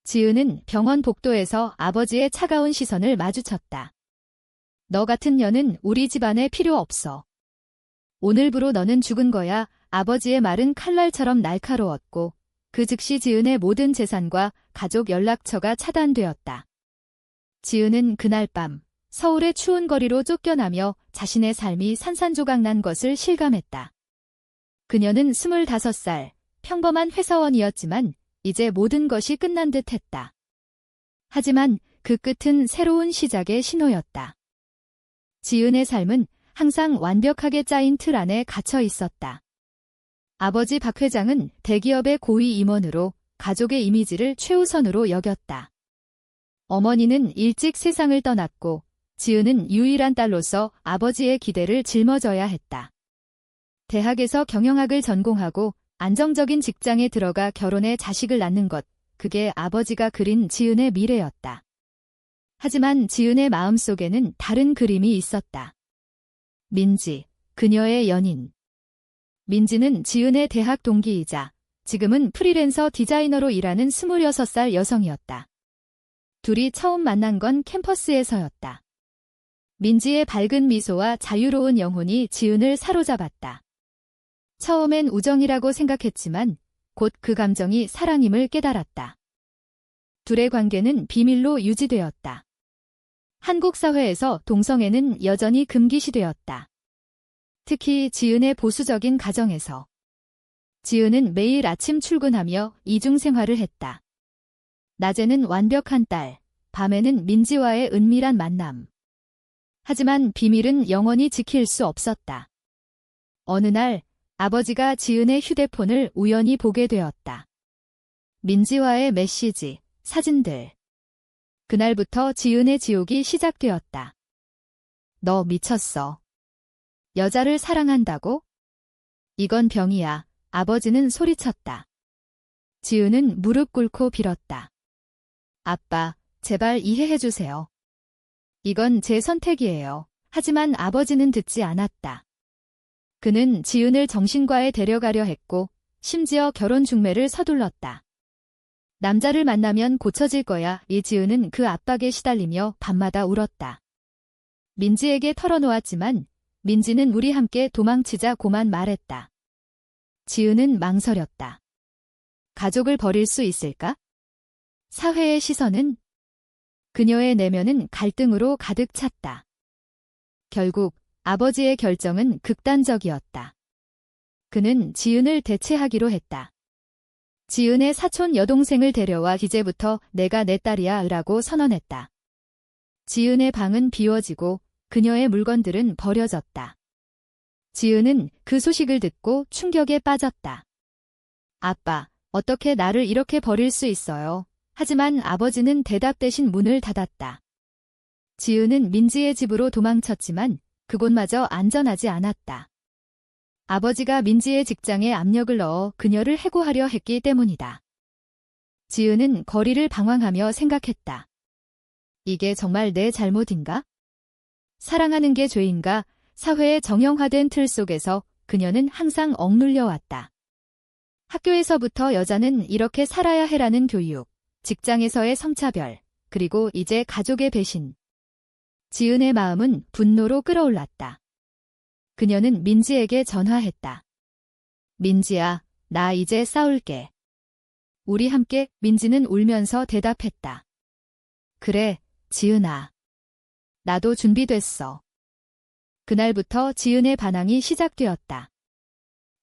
지은은 병원 복도에서 아버지의 차가운 시선을 마주쳤다. 너 같은 년은 우리 집안에 필요 없어. 오늘부로 너는 죽은 거야. 아버지의 말은 칼날처럼 날카로웠고 그 즉시 지은의 모든 재산과 가족 연락처가 차단되었다. 지은은 그날 밤 서울의 추운 거리로 쫓겨나며 자신의 삶이 산산조각 난 것을 실감했다. 그녀는 25살, 평범한 회사원이었지만 이제 모든 것이 끝난 듯 했다. 하지만 그 끝은 새로운 시작의 신호였다. 지은의 삶은 항상 완벽하게 짜인 틀 안에 갇혀 있었다. 아버지 박 회장은 대기업의 고위 임원으로 가족의 이미지를 최우선으로 여겼다. 어머니는 일찍 세상을 떠났고 지은은 유일한 딸로서 아버지의 기대를 짊어져야 했다. 대학에서 경영학을 전공하고 안정적인 직장에 들어가 결혼해 자식을 낳는 것, 그게 아버지가 그린 지은의 미래였다. 하지만 지은의 마음속에는 다른 그림이 있었다. 민지, 그녀의 연인. 민지는 지은의 대학 동기이자 지금은 프리랜서 디자이너로 일하는 26살 여성이었다. 둘이 처음 만난 건 캠퍼스에서였다. 민지의 밝은 미소와 자유로운 영혼이 지은을 사로잡았다. 처음엔 우정이라고 생각했지만 곧 그 감정이 사랑임을 깨달았다. 둘의 관계는 비밀로 유지되었다. 한국 사회에서 동성애는 여전히 금기시되었다. 특히 지은의 보수적인 가정에서. 지은은 매일 아침 출근하며 이중 생활을 했다. 낮에는 완벽한 딸, 밤에는 민지와의 은밀한 만남. 하지만 비밀은 영원히 지킬 수 없었다. 어느 날 아버지가 지은의 휴대폰을 우연히 보게 되었다. 민지와의 메시지, 사진들. 그날부터 지은의 지옥이 시작되었다. 너 미쳤어. 여자를 사랑한다고? 이건 병이야. 아버지는 소리쳤다. 지은은 무릎 꿇고 빌었다. 아빠, 제발 이해해주세요. 이건 제 선택이에요. 하지만 아버지는 듣지 않았다. 그는 지은을 정신과에 데려가려 했고 심지어 결혼 중매를 서둘렀다. 남자를 만나면 고쳐질 거야. 이 지은은 그 압박에 시달리며 밤마다 울었다. 민지에게 털어놓았지만 민지는 우리 함께 도망치자고만 말했다. 지은은 망설였다. 가족을 버릴 수 있을까? 사회의 시선은? 그녀의 내면은 갈등으로 가득 찼다. 결국 아버지의 결정은 극단적이었다. 그는 지은을 대체하기로 했다. 지은의 사촌 여동생을 데려와 이제부터 내가 내 딸이야 라고 선언했다. 지은의 방은 비워지고 그녀의 물건들은 버려졌다. 지은은 그 소식을 듣고 충격에 빠졌다. 아빠, 어떻게 나를 이렇게 버릴 수 있어요? 하지만 아버지는 대답 대신 문을 닫았다. 지은은 민지의 집으로 도망쳤지만 그곳마저 안전하지 않았다. 아버지가 민지의 직장에 압력을 넣어 그녀를 해고하려 했기 때문이다. 지은은 거리를 방황하며 생각했다. 이게 정말 내 잘못인가? 사랑하는 게 죄인가? 사회의 정형화된 틀 속에서 그녀는 항상 억눌려왔다. 학교에서부터 여자는 이렇게 살아야 해라는 교육, 직장에서의 성차별, 그리고 이제 가족의 배신. 지은의 마음은 분노로 끓어올랐다. 그녀는 민지에게 전화했다. 민지야, 나 이제 싸울게. 우리 함께. 민지는 울면서 대답했다. 그래, 지은아. 나도 준비됐어. 그날부터 지은의 반항이 시작되었다.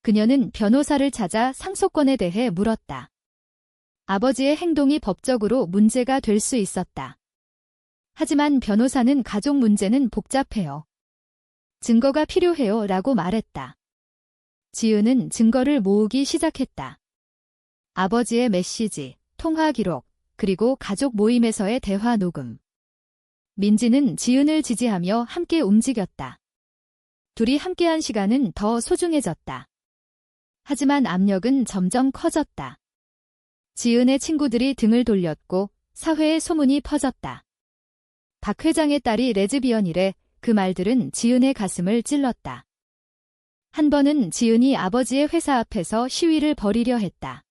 그녀는 변호사를 찾아 상속권에 대해 물었다. 아버지의 행동이 법적으로 문제가 될 수 있었다. 하지만 변호사는 가족 문제는 복잡해요. 증거가 필요해요 라고 말했다. 지은은 증거를 모으기 시작했다. 아버지의 메시지, 통화 기록, 그리고 가족 모임에서의 대화 녹음. 민지는 지은을 지지하며 함께 움직였다. 둘이 함께한 시간은 더 소중해졌다. 하지만 압력은 점점 커졌다. 지은의 친구들이 등을 돌렸고 사회의 소문이 퍼졌다. 박 회장의 딸이 레즈비언이래. 그 말들은 지은의 가슴을 찔렀다. 한 번은 지은이 아버지의 회사 앞에서 시위를 벌이려 했다.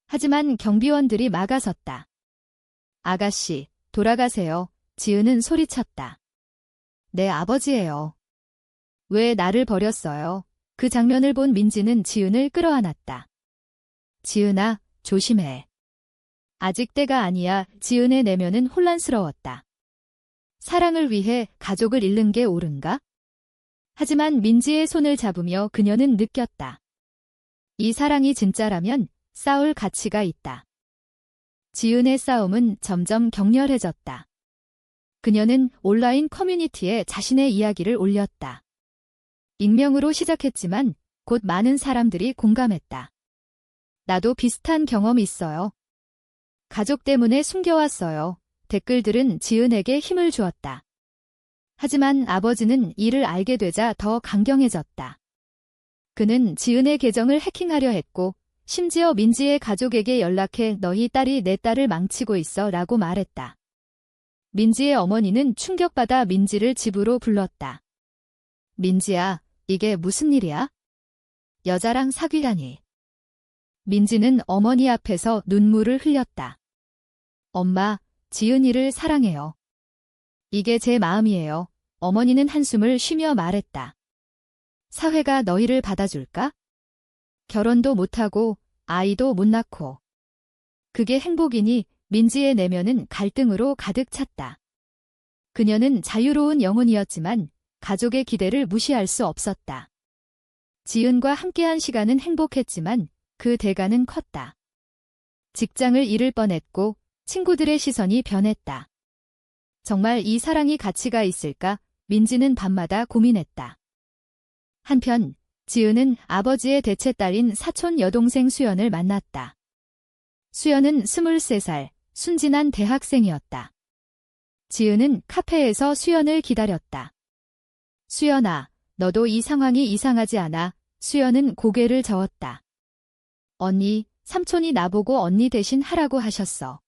하지만 경비원들이 막아섰다. 아가씨, 돌아가세요. 지은은 소리쳤다. 내 아버지예요. 왜 나를 버렸어요? 그 장면을 본 민지는 지은을 끌어안았다. 지은아, 조심해. 아직 때가 아니야. 지은의 내면은 혼란스러웠다. 사랑을 위해 가족을 잃는 게 옳은가? 하지만 민지의 손을 잡으며 그녀는 느꼈다. 이 사랑이 진짜라면 싸울 가치가 있다. 지은의 싸움은 점점 격렬해졌다. 그녀는 온라인 커뮤니티에 자신의 이야기를 올렸다. 익명으로 시작했지만 곧 많은 사람들이 공감했다. 나도 비슷한 경험이 있어요. 가족 때문에 숨겨왔어요. 댓글들은 지은에게 힘을 주었다. 하지만 아버지는 이를 알게 되자 더 강경해졌다. 그는 지은의 계정을 해킹하려 했고 심지어 민지의 가족에게 연락해 너희 딸이 내 딸을 망치고 있어 라고 말했다. 민지의 어머니는 충격받아 민지를 집으로 불렀다. 민지야, 이게 무슨 일이야? 여자랑 사귀다니. 민지는 어머니 앞에서 눈물을 흘렸다. 엄마, 지은이를 사랑해요. 이게 제 마음이에요. 어머니는 한숨을 쉬며 말했다. 사회가 너희를 받아줄까? 결혼도 못하고 아이도 못 낳고. 그게 행복이니? 민지의 내면은 갈등으로 가득 찼다. 그녀는 자유로운 영혼이었지만 가족의 기대를 무시할 수 없었다. 지은과 함께한 시간은 행복했지만 그 대가는 컸다. 직장을 잃을 뻔했고 친구들의 시선이 변했다. 정말 이 사랑이 가치가 있을까? 민지는 밤마다 고민했다. 한편 지은은 아버지의 대체 딸인 사촌 여동생 수연을 만났다. 수연은 23살, 순진한 대학생이었다. 지은은 카페에서 수연을 기다렸다. 수연아, 너도 이 상황이 이상하지 않아? 수연은 고개를 저었다. 언니, 삼촌이 나보고 언니 대신 하라고 하셨어.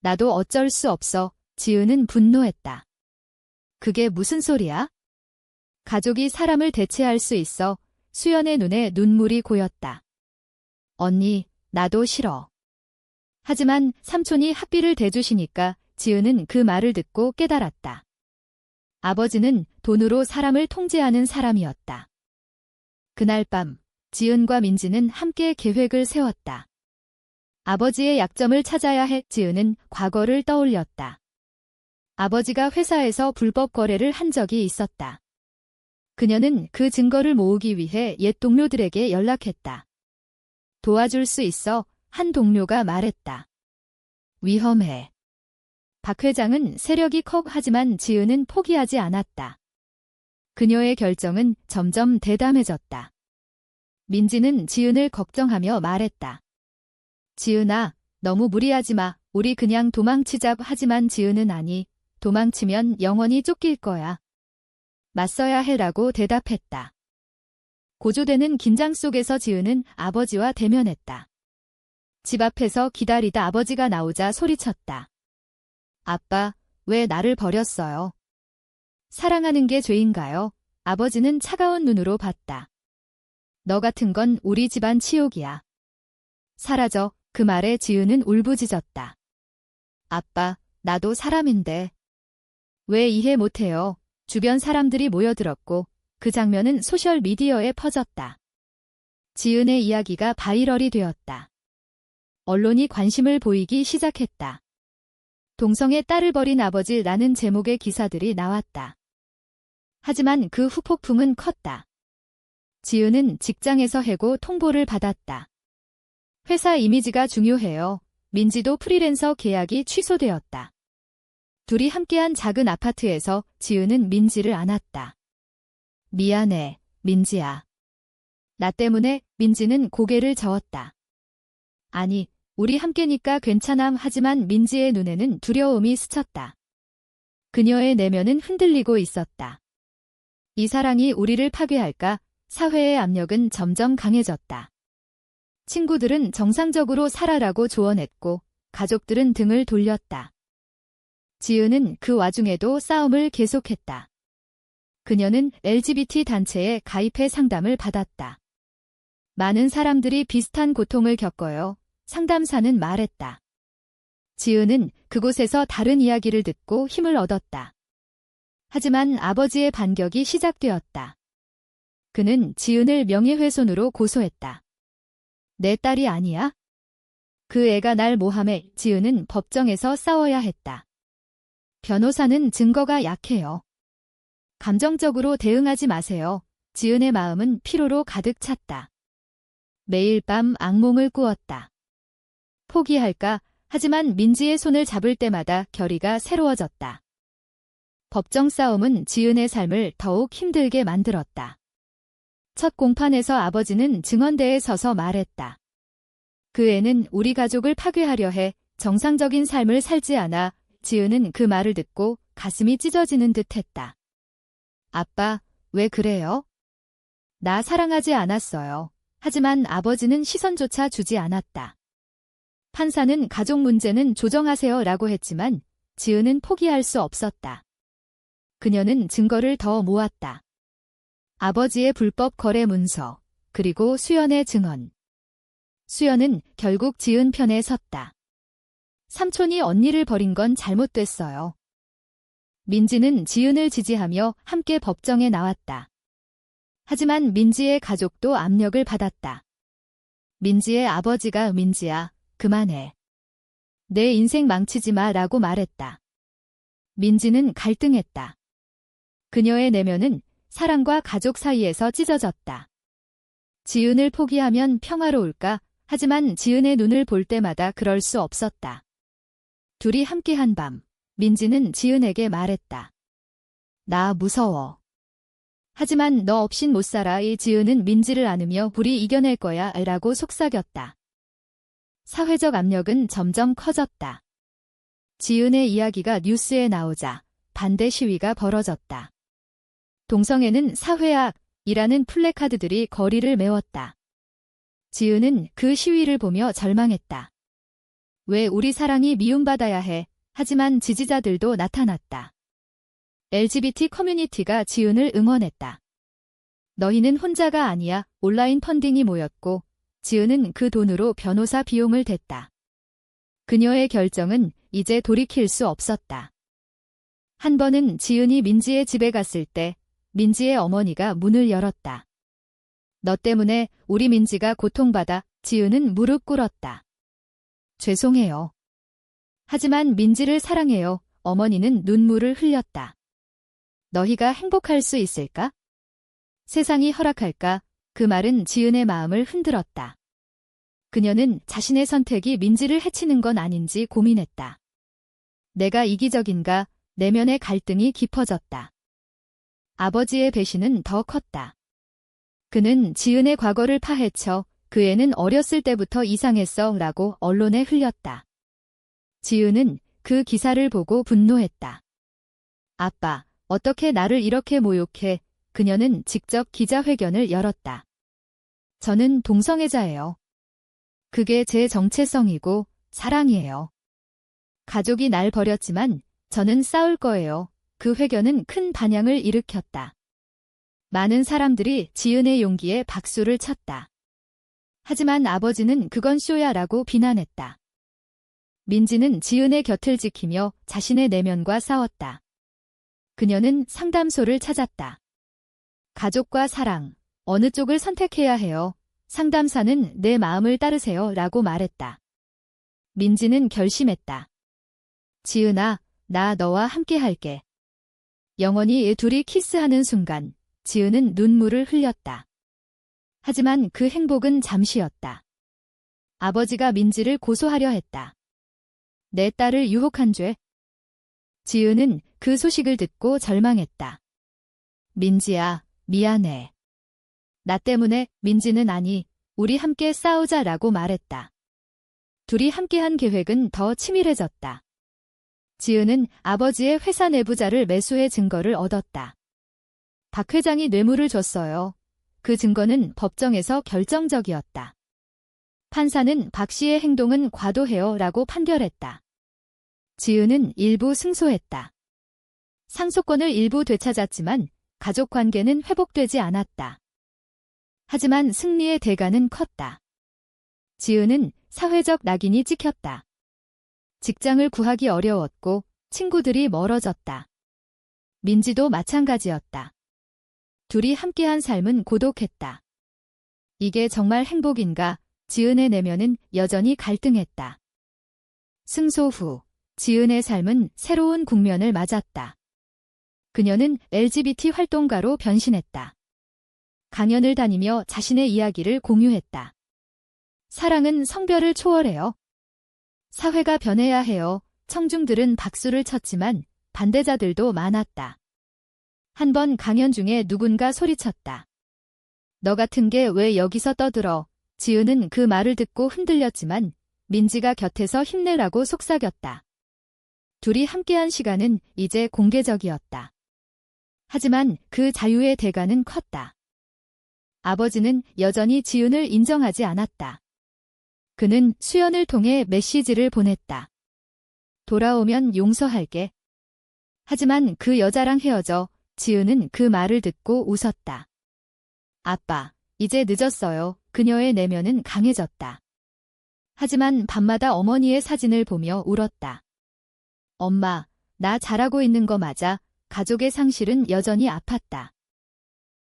나도 어쩔 수 없어. 지은은 분노했다. 그게 무슨 소리야? 가족이 사람을 대체할 수 있어. 수연의 눈에 눈물이 고였다. 언니, 나도 싫어. 하지만 삼촌이 학비를 대주시니까 지은은 그 말을 듣고 깨달았다. 아버지는 돈으로 사람을 통제하는 사람이었다. 그날 밤, 지은과 민지는 함께 계획을 세웠다. 아버지의 약점을 찾아야 해. 지은은 과거를 떠올렸다. 아버지가 회사에서 불법 거래를 한 적이 있었다. 그녀는 그 증거를 모으기 위해 옛 동료들에게 연락했다. 도와줄 수 있어? 한 동료가 말했다. 위험해. 박 회장은 세력이 커. 하지만 지은은 포기하지 않았다. 그녀의 결정은 점점 대담해졌다. 민지는 지은을 걱정하며 말했다. 지은아, 너무 무리하지 마. 우리 그냥 도망치자. 하지만 지은은 아니. 도망치면 영원히 쫓길 거야. 맞서야 해라고 대답했다. 고조되는 긴장 속에서 지은은 아버지와 대면했다. 집 앞에서 기다리다 아버지가 나오자 소리쳤다. 아빠, 왜 나를 버렸어요? 사랑하는 게 죄인가요? 아버지는 차가운 눈으로 봤다. 너 같은 건 우리 집안 치욕이야. 사라져. 그 말에 지은은 울부짖었다. 아빠, 나도 사람인데. 왜 이해 못해요? 주변 사람들이 모여들었고 그 장면은 소셜미디어에 퍼졌다. 지은의 이야기가 바이럴이 되었다. 언론이 관심을 보이기 시작했다. 동성애 딸을 버린 아버지라는 제목의 기사들이 나왔다. 하지만 그 후폭풍은 컸다. 지은은 직장에서 해고 통보를 받았다. 회사 이미지가 중요해요. 민지도 프리랜서 계약이 취소되었다. 둘이 함께한 작은 아파트에서 지은은 민지를 안았다. 미안해, 민지야. 나 때문에. 민지는 고개를 저었다. 아니, 우리 함께니까 괜찮아. 하지만 민지의 눈에는 두려움이 스쳤다. 그녀의 내면은 흔들리고 있었다. 이 사랑이 우리를 파괴할까? 사회의 압력은 점점 강해졌다. 친구들은 정상적으로 살아라고 조언했고 가족들은 등을 돌렸다. 지은은 그 와중에도 싸움을 계속했다. 그녀는 LGBT 단체에 가입해 상담을 받았다. 많은 사람들이 비슷한 고통을 겪어요. 상담사는 말했다. 지은은 그곳에서 다른 이야기를 듣고 힘을 얻었다. 하지만 아버지의 반격이 시작되었다. 그는 지은을 명예훼손으로 고소했다. 내 딸이 아니야? 그 애가 날 모함해. 지은은 법정에서 싸워야 했다. 변호사는 증거가 약해요. 감정적으로 대응하지 마세요. 지은의 마음은 피로로 가득 찼다. 매일 밤 악몽을 꾸었다. 포기할까? 하지만 민지의 손을 잡을 때마다 결의가 새로워졌다. 법정 싸움은 지은의 삶을 더욱 힘들게 만들었다. 첫 공판에서 아버지는 증언대에 서서 말했다. 그 애는 우리 가족을 파괴하려 해 정상적인 삶을 살지 않아. 지은은 그 말을 듣고 가슴이 찢어지는 듯 했다. 아빠, 왜 그래요? 나 사랑하지 않았어요. 하지만 아버지는 시선조차 주지 않았다. 판사는 가족 문제는 조정하세요 라고 했지만 지은은 포기할 수 없었다. 그녀는 증거를 더 모았다. 아버지의 불법 거래 문서, 그리고 수연의 증언. 수연은 결국 지은 편에 섰다. 삼촌이 언니를 버린 건 잘못됐어요. 민지는 지은을 지지하며 함께 법정에 나왔다. 하지만 민지의 가족도 압력을 받았다. 민지의 아버지가 민지야, 그만해. 내 인생 망치지 마 라고 말했다. 민지는 갈등했다. 그녀의 내면은 사랑과 가족 사이에서 찢어졌다. 지은을 포기하면 평화로울까? 하지만 지은의 눈을 볼 때마다 그럴 수 없었다. 둘이 함께한 밤, 민지는 지은에게 말했다. 나 무서워. 하지만 너 없인 못 살아. 이 지은은 민지를 안으며 우리 이겨낼 거야 라고 속삭였다. 사회적 압력은 점점 커졌다. 지은의 이야기가 뉴스에 나오자 반대 시위가 벌어졌다. 동성애는 사회악이라는 플래카드들이 거리를 메웠다. 지은은 그 시위를 보며 절망했다. 왜 우리 사랑이 미움받아야 해? 하지만 지지자들도 나타났다. LGBT 커뮤니티가 지은을 응원했다. 너희는 혼자가 아니야. 온라인 펀딩이 모였고 지은은 그 돈으로 변호사 비용을 댔다. 그녀의 결정은 이제 돌이킬 수 없었다. 한 번은 지은이 민지의 집에 갔을 때 민지의 어머니가 문을 열었다. 너 때문에 우리 민지가 고통받아. 지은은 무릎 꿇었다. 죄송해요. 하지만 민지를 사랑해요. 어머니는 눈물을 흘렸다. 너희가 행복할 수 있을까? 세상이 허락할까? 그 말은 지은의 마음을 흔들었다. 그녀는 자신의 선택이 민지를 해치는 건 아닌지 고민했다. 내가 이기적인가? 내면의 갈등이 깊어졌다. 아버지의 배신은 더 컸다. 그는 지은의 과거를 파헤쳐 그 애는 어렸을 때부터 이상했어 라고 언론에 흘렸다. 지은은 그 기사를 보고 분노했다. 아빠, 어떻게 나를 이렇게 모욕해? 그녀는 직접 기자회견을 열었다. 저는 동성애자예요. 그게 제 정체성이고 사랑이에요. 가족이 날 버렸지만 저는 싸울 거예요. 그 회견은 큰 반향을 일으켰다. 많은 사람들이 지은의 용기에 박수를 쳤다. 하지만 아버지는 그건 쇼야라고 비난했다. 민지는 지은의 곁을 지키며 자신의 내면과 싸웠다. 그녀는 상담소를 찾았다. 가족과 사랑, 어느 쪽을 선택해야 해요? 상담사는 내 마음을 따르세요 라고 말했다. 민지는 결심했다. 지은아, 나 너와 함께 할게. 영원히 둘이 키스하는 순간 지은은 눈물을 흘렸다. 하지만 그 행복은 잠시였다. 아버지가 민지를 고소하려 했다. 내 딸을 유혹한 죄? 지은은 그 소식을 듣고 절망했다. 민지야, 미안해. 나 때문에. 민지는 아니, 우리 함께 싸우자라고 말했다. 둘이 함께한 계획은 더 치밀해졌다. 지은은 아버지의 회사 내부자를 매수해 증거를 얻었다. 박 회장이 뇌물을 줬어요. 그 증거는 법정에서 결정적이었다. 판사는 박 씨의 행동은 과도해요 라고 판결했다. 지은은 일부 승소했다. 상속권을 일부 되찾았지만 가족 관계는 회복되지 않았다. 하지만 승리의 대가는 컸다. 지은은 사회적 낙인이 찍혔다. 직장을 구하기 어려웠고 친구들이 멀어졌다. 민지도 마찬가지였다. 둘이 함께한 삶은 고독했다. 이게 정말 행복인가? 지은의 내면은 여전히 갈등했다. 승소 후 지은의 삶은 새로운 국면을 맞았다. 그녀는 LGBT 활동가로 변신했다. 강연을 다니며 자신의 이야기를 공유했다. 사랑은 성별을 초월해요. 사회가 변해야 해요. 청중들은 박수를 쳤지만 반대자들도 많았다. 한 번 강연 중에 누군가 소리쳤다. 너 같은 게 왜 여기서 떠들어? 지은은 그 말을 듣고 흔들렸지만 민지가 곁에서 힘내라고 속삭였다. 둘이 함께한 시간은 이제 공개적이었다. 하지만 그 자유의 대가는 컸다. 아버지는 여전히 지은을 인정하지 않았다. 그는 수연을 통해 메시지를 보냈다. 돌아오면 용서할게. 하지만 그 여자랑 헤어져 지은은 그 말을 듣고 웃었다. 아빠, 이제 늦었어요. 그녀의 내면은 강해졌다. 하지만 밤마다 어머니의 사진을 보며 울었다. 엄마, 나 잘하고 있는 거 맞아? 가족의 상실은 여전히 아팠다.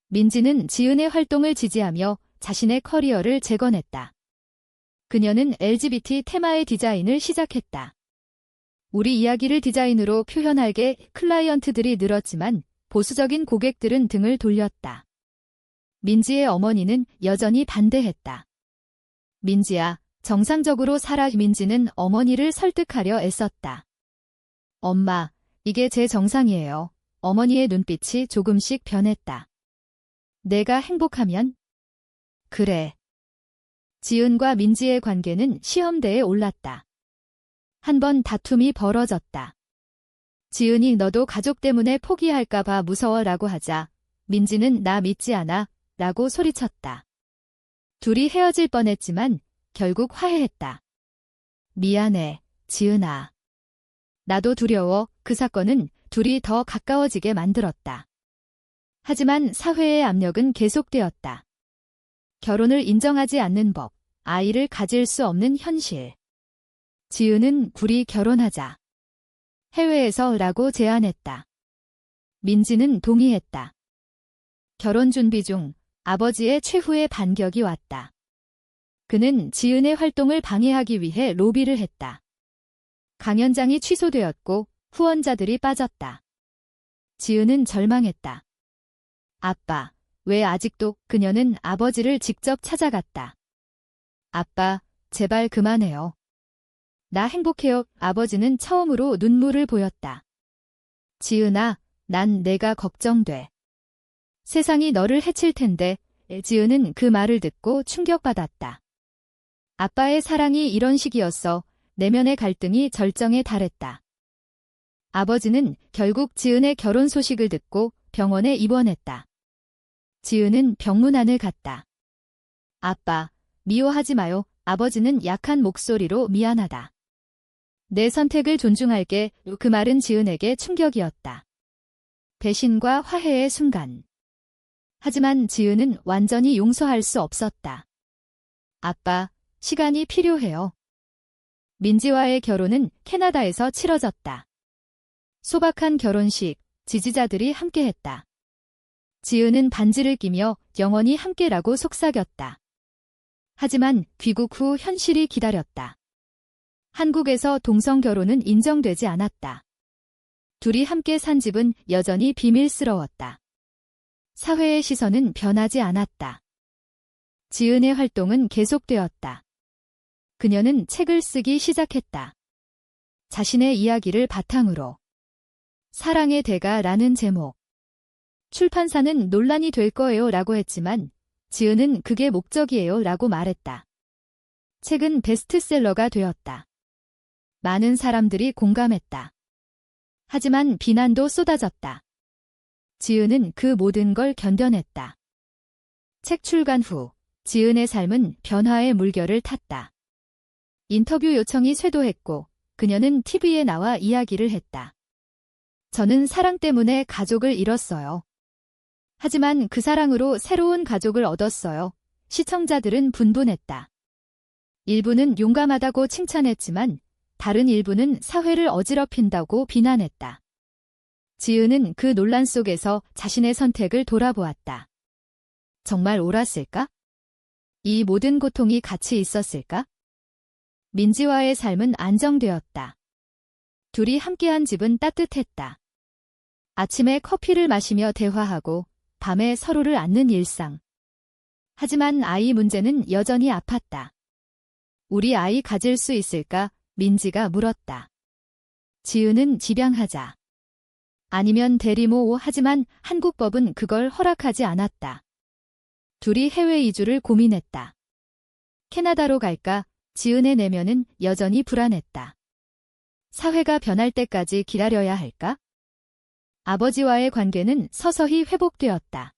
민지는 지은의 활동을 지지하며 자신의 커리어를 재건했다. 그녀는 LGBT 테마의 디자인을 시작했다. 우리 이야기를 디자인으로 표현하게 클라이언트들이 늘었지만 보수적인 고객들은 등을 돌렸다. 민지의 어머니는 여전히 반대했다. 민지야, 정상적으로 살아. 민지는 어머니를 설득하려 애썼다. 엄마, 이게 제 정상이에요. 어머니의 눈빛이 조금씩 변했다. 내가 행복하면? 그래. 지은과 민지의 관계는 시험대에 올랐다. 한 번 다툼이 벌어졌다. 지은이 너도 가족 때문에 포기할까봐 무서워라고 하자 민지는 나 믿지 않아 라고 소리쳤다. 둘이 헤어질 뻔했지만 결국 화해했다. 미안해, 지은아. 나도 두려워. 그 사건은 둘이 더 가까워지게 만들었다. 하지만 사회의 압력은 계속되었다. 결혼을 인정하지 않는 법, 아이를 가질 수 없는 현실. 지은은 둘이 결혼하자. 해외에서 라고 제안했다. 민지는 동의했다. 결혼 준비 중 아버지의 최후의 반격이 왔다. 그는 지은의 활동을 방해하기 위해 로비를 했다. 강연장이 취소되었고 후원자들이 빠졌다. 지은은 절망했다. 아빠, 왜 아직도? 그녀는 아버지를 직접 찾아갔다. 아빠, 제발 그만해요. 나 행복해요. 아버지는 처음으로 눈물을 보였다. 지은아, 난 내가 걱정돼. 세상이 너를 해칠 텐데. 지은은 그 말을 듣고 충격받았다. 아빠의 사랑이 이런 식이었어. 내면의 갈등이 절정에 달했다. 아버지는 결국 지은의 결혼 소식을 듣고 병원에 입원했다. 지은은 병문 안을 갔다. 아빠, 미워하지 마요. 아버지는 약한 목소리로 미안하다. 내 선택을 존중할게. 그 말은 지은에게 충격이었다. 배신과 화해의 순간. 하지만 지은은 완전히 용서할 수 없었다. 아빠, 시간이 필요해요. 민지와의 결혼은 캐나다에서 치러졌다. 소박한 결혼식, 지지자들이 함께했다. 지은은 반지를 끼며 영원히 함께라고 속삭였다. 하지만 귀국 후 현실이 기다렸다. 한국에서 동성 결혼은 인정되지 않았다. 둘이 함께 산 집은 여전히 비밀스러웠다. 사회의 시선은 변하지 않았다. 지은의 활동은 계속되었다. 그녀는 책을 쓰기 시작했다. 자신의 이야기를 바탕으로. 사랑의 대가라는 제목. 출판사는 논란이 될 거예요 라고 했지만 지은은 그게 목적이에요 라고 말했다. 책은 베스트셀러가 되었다. 많은 사람들이 공감했다. 하지만 비난도 쏟아졌다. 지은은 그 모든 걸 견뎌냈다. 책 출간 후 지은의 삶은 변화의 물결을 탔다. 인터뷰 요청이 쇄도했고 그녀는 TV에 나와 이야기를 했다. 저는 사랑 때문에 가족을 잃었어요. 하지만 그 사랑으로 새로운 가족을 얻었어요. 시청자들은 분분했다. 일부는 용감하다고 칭찬했지만 다른 일부는 사회를 어지럽힌다고 비난했다. 지은은 그 논란 속에서 자신의 선택을 돌아보았다. 정말 옳았을까? 이 모든 고통이 가치 있었을까? 민지와의 삶은 안정되었다. 둘이 함께한 집은 따뜻했다. 아침에 커피를 마시며 대화하고 밤에 서로를 안는 일상. 하지만 아이 문제는 여전히 아팠다. 우리 아이 가질 수 있을까? 민지가 물었다. 지은은 집양하자. 아니면 대리모. 하지만 한국 법은 그걸 허락하지 않았다. 둘이 해외 이주를 고민했다. 캐나다로 갈까? 지은의 내면은 여전히 불안했다. 사회가 변할 때까지 기다려야 할까? 아버지와의 관계는 서서히 회복되었다.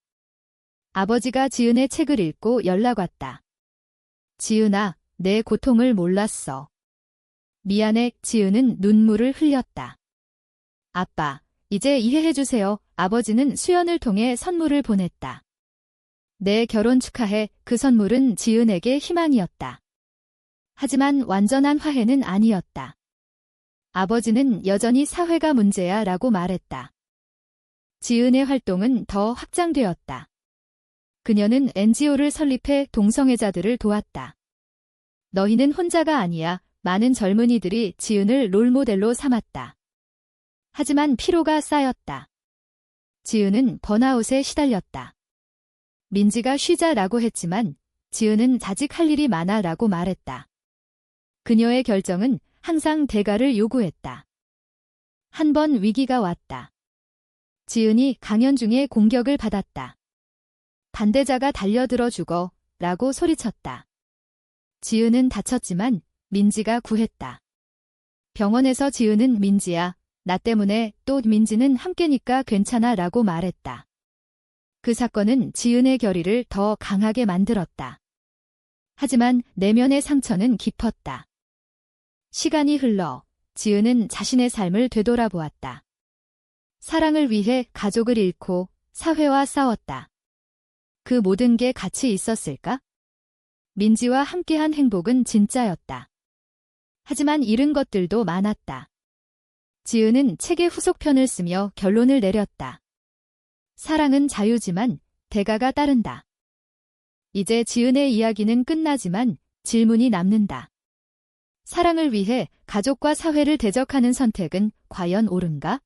아버지가 지은의 책을 읽고 연락 왔다. 지은아, 내 고통을 몰랐어. 미안해. 지은은 눈물을 흘렸다. 아빠, 이제 이해해주세요. 아버지는 수연을 통해 선물을 보냈다. 내 결혼 축하해. 그 선물은 지은에게 희망이었다. 하지만 완전한 화해는 아니었다. 아버지는 여전히 사회가 문제야 라고 말했다. 지은의 활동은 더 확장되었다. 그녀는 NGO를 설립해 동성애자들을 도왔다. 너희는 혼자가 아니야. 많은 젊은이들이 지은을 롤모델로 삼았다. 하지만 피로가 쌓였다. 지은은 번아웃에 시달렸다. 민지가 쉬자라고 했지만 지은은 자직 할 일이 많아라고 말했다. 그녀의 결정은 항상 대가를 요구했다. 한 번 위기가 왔다. 지은이 강연 중에 공격을 받았다. 반대자가 달려들어 죽어 라고 소리쳤다. 지은은 다쳤지만 민지가 구했다. 병원에서 지은은 민지야, 나 때문에 또 민지는 함께니까 괜찮아 라고 말했다. 그 사건은 지은의 결의를 더 강하게 만들었다. 하지만 내면의 상처는 깊었다. 시간이 흘러 지은은 자신의 삶을 되돌아보았다. 사랑을 위해 가족을 잃고 사회와 싸웠다. 그 모든 게 가치 있었을까? 민지와 함께한 행복은 진짜였다. 하지만 잃은 것들도 많았다. 지은은 책의 후속편을 쓰며 결론을 내렸다. 사랑은 자유지만 대가가 따른다. 이제 지은의 이야기는 끝나지만 질문이 남는다. 사랑을 위해 가족과 사회를 대적하는 선택은 과연 옳은가?